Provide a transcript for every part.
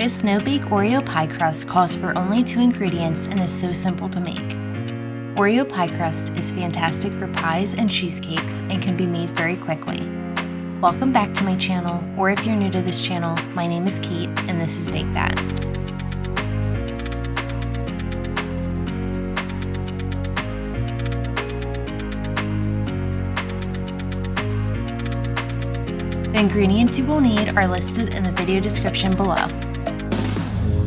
This no-bake Oreo pie crust calls for only 2 ingredients and is so simple to make. Oreo pie crust is fantastic for pies and cheesecakes and can be made very quickly. Welcome back to my channel, or if you're new to this channel, my name is Kate and this is Bake That. The ingredients you will need are listed in the video description below.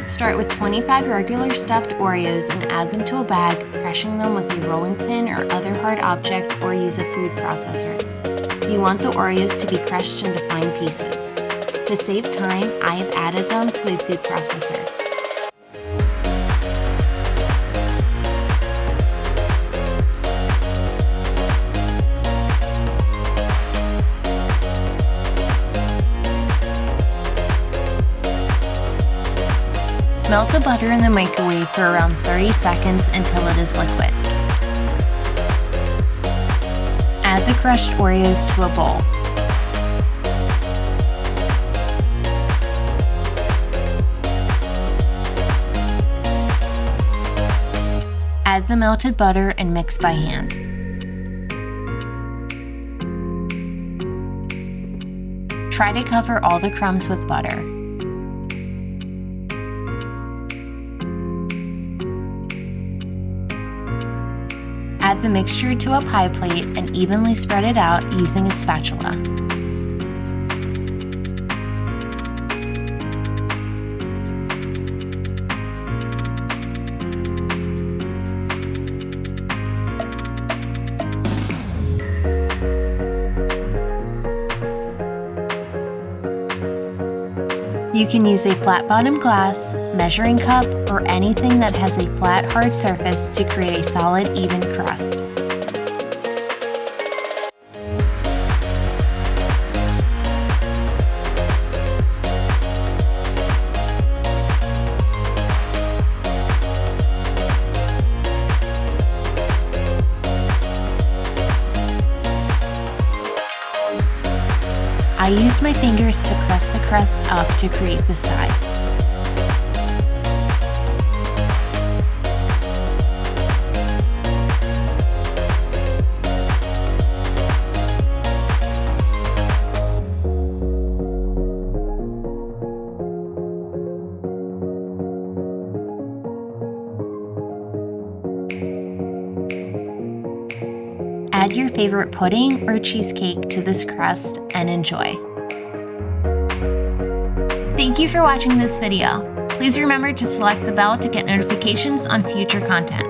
Start with 25 regular stuffed Oreos and add them to a bag, crushing them with a rolling pin or other hard object, or use a food processor. You want the Oreos to be crushed into fine pieces. To save time, I have added them to a food processor. Melt the butter in the microwave for around 30 seconds until it is liquid. Add the crushed Oreos to a bowl. Add the melted butter and mix by hand. Try to cover all the crumbs with butter. Add the mixture to a pie plate and evenly spread it out using a spatula. You can use a flat-bottom glass, measuring cup, or anything that has a flat, hard surface to create a solid, even crust. I used my fingers to press the crust up to create the sides. Add your favorite pudding or cheesecake to this crust and enjoy. Thank you for watching this video. Please remember to select the bell to get notifications on future content.